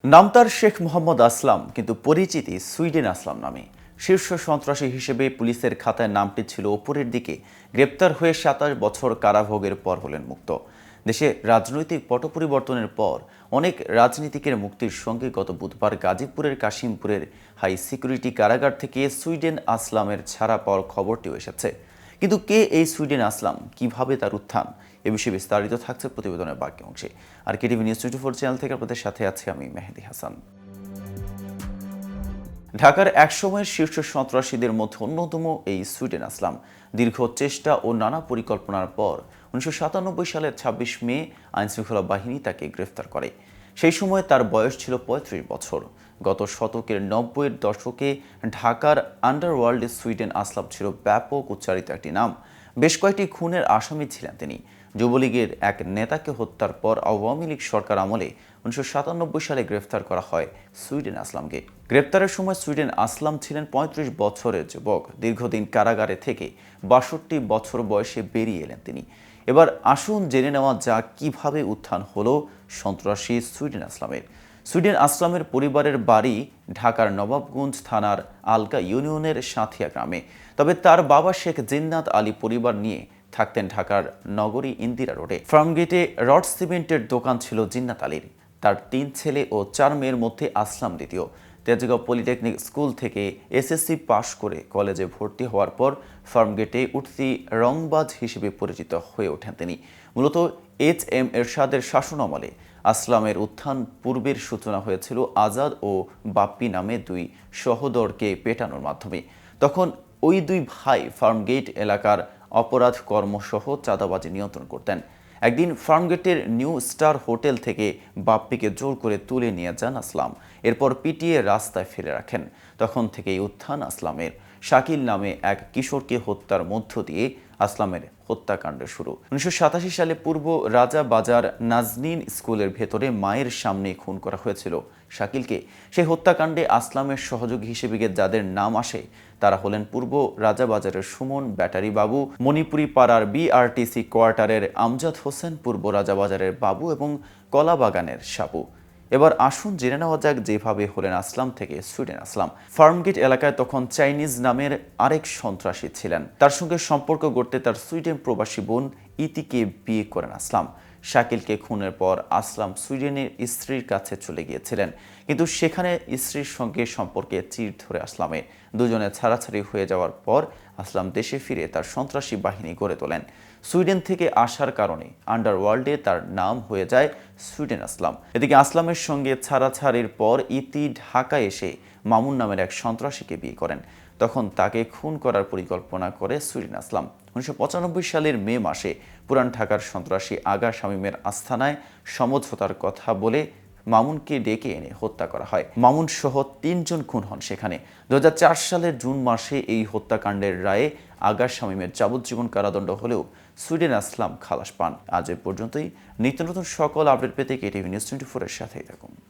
নাম তার শেখ মোহাম্মদ আসলাম, কিন্তু পরিচিতি সুইডেন আসলাম নামে। শীর্ষ সন্ত্রাসী হিসেবে পুলিশের খাতায় নামটি ছিল ওপরের দিকে। গ্রেপ্তার হয়ে ২৭ বছর কারাভোগের পর হলেন মুক্ত। দেশে রাজনৈতিক পট পরিবর্তনের পর অনেক রাজনীতিকের মুক্তির সঙ্গে গত বুধবার গাজীপুরের কাশিমপুরের হাই সিকিউরিটি কারাগার থেকে সুইডেন আসলামের ছাড়া পাওয়ার খবরটিও এসেছে। কিন্তু কে এই সুইডেন আসলাম, কিভাবে তার উত্থান, এ বিষয়ে বিস্তারিত থাকছে প্রতিবেদনের বাকি অংশে। আর কেটিভি নিউজ 24 চ্যানেল থেকে আপনাদের সাথে আছি আমি মেহেদি হাসান। ঢাকার একসময়ের শীর্ষ সন্ত্রাসীদের মধ্যে অন্যতম এই সুইডেন আসলাম দীর্ঘ চেষ্টা ও নানা পরিকল্পনার পর ১৯৯৭ সালের ২৬ মে আইনশৃঙ্খলা বাহিনী তাকে গ্রেফতার করে। সেই সময় তার বয়স ছিল ৩৫ বছর। গত শতকের ৯০-এর দশকে ঢাকার আন্ডারওয়ার্ল্ডে সুইডেন আসলাম ছিল ব্যাপক উচ্চারিত একটি নাম। বেশ কয়েকটি খুনের আসামি ছিলেন তিনি। যুবলীগের এক নেতাকে হত্যার পর আওয়ামী লীগ সরকার আমলে ১৯৯৭ সালে গ্রেফতার করা হয় সুইডেন আসলামকে। গ্রেপ্তারের সময় সুইডেন আসলাম ছিলেন ৩৫ বছরের যুবক। দীর্ঘদিন কারাগারে থেকে ৬২ বছর বয়সে বেরিয়ে এলেন তিনি। এবার আসুন জেনে নেওয়া যাক কিভাবে উত্থান হলো সন্ত্রাসী সুইডেন আসলামের। সুইডেন আসলামের পরিবারের বাড়ি ঢাকার নবাবগঞ্জ থানার আলকা ইউনিয়নের সাঁথিয়া গ্রামে। তবে তার বাবা শেখ জিন্নাত আলী পরিবার নিয়ে থাকতেন ঢাকার নগরী ইন্দিরা রোডে। ফার্মগেটে রড সিমেন্টের দোকান ছিল জিন্নাত আলীর। তার ৩ ছেলে ও ৪ মেয়ের মধ্যে আসলাম দ্বিতীয়। তেজগাঁও পলিটেকনিক স্কুল থেকে এসএসসি পাশ করে কলেজে ভর্তি হওয়ার পর ফার্মগেটে উঠতি রংবাজ হিসেবে পরিচিত হয়ে ওঠেন তিনি। মূলত HM এরশাদের শাসনামলে আসলামের উত্থান পূর্বের সূচনা হয়েছিল আজাদ ও বাপ্পি নামে দুই সহোদরকে পেটানোর মাধ্যমে। তখন ওই দুই ভাই ফার্মগেট এলাকার অপরাধ কর্মসহ চাঁদাবাজি নিয়ন্ত্রণ করতেন। একদিন ফার্মগেটের নিউ স্টার হোটেল থেকে বাপ্পিকে জোর করে তুলে নিয়ে যান আসলাম। এরপর পিটিয়ে রাস্তায় ফেলে রাখেন। তখন থেকেই উত্থান আসলামের। শাকিল নামে এক কিশোরকে হত্যার মধ্য দিয়ে আসলামের হত্যাকাণ্ড শুরু। ১৯৮৭ সালে পূর্ব রাজাবাজার নাজনীন স্কুলের ভেতরে মায়ের সামনে খুন করা হয়েছিল শাকিলকে। সেই হত্যাকাণ্ডে আসলামের সহযোগী হিসেবে যাদের নাম আসে তারা হলেন পূর্ব রাজাবাজারের সুমন ব্যাটারি বাবু, মণিপুরি পাড়ার BRTC কোয়ার্টারের আমজাদ হোসেন, পূর্ব রাজাবাজারের বাবু এবং কলাবাগানের সাবু। এবার আসুন জেনে নেওয়া যাক যেভাবে হলেন আসলাম থেকে সুইডেন আসলাম। ফার্মগেট এলাকায় তখন চাইনিজ নামের আরেক সন্ত্রাসী ছিলেন। তার সঙ্গে সম্পর্ক গড়তে তার সুইডেন প্রবাসী বোন ইতিকে বিয়ে করেন আসলাম। শাকিলকে খুনের পর আসলাম সুইডেনের স্ত্রীর কাছে চলে গিয়েছিলেন, কিন্তু সেখানে স্ত্রীর সঙ্গে সম্পর্কে চির ধরে আসলামের। দুজনে ছাড়াছাড়ি হয়ে যাওয়ার পর আসলাম দেশে ফিরে তার সন্ত্রাসী বাহিনী গড়ে তোলেন। সুইডেন থেকে আসার কারণে আন্ডারওয়ার্ল্ডে তার নাম হয়ে যায় সুইডেন আসলাম। এদিকে আসলামের সঙ্গে ছাড়াছাড়ির পর ইতি ঢাকায় এসে মামুন নামের এক সন্ত্রাসীকে বিয়ে করেন। তখন তাকে খুন করার পরিকল্পনা করে সুইডেন আসলাম। ১৯৯৫ সালের মে মাসে পুরান ঢাকার সন্ত্রাসী আগা শামীমের আস্তানায় সমঝোতার কথা বলে মামুনকে ডেকে এনে হত্যা করা হয়। মামুন সহ ৩ জন খুন হন সেখানে। ২০০৪ সালের জুন মাসে এই হত্যাকাণ্ডের রায়ে আগা শামীমের যাবজ্জীবন কারাদণ্ড হলেও সুইডেন আসলাম খালাস পান। আজ এ পর্যন্তই। নিত্য নতুন সকল আপডেট পেতে কেটিভি নিউজ 24 এর সাথেই থাকুন।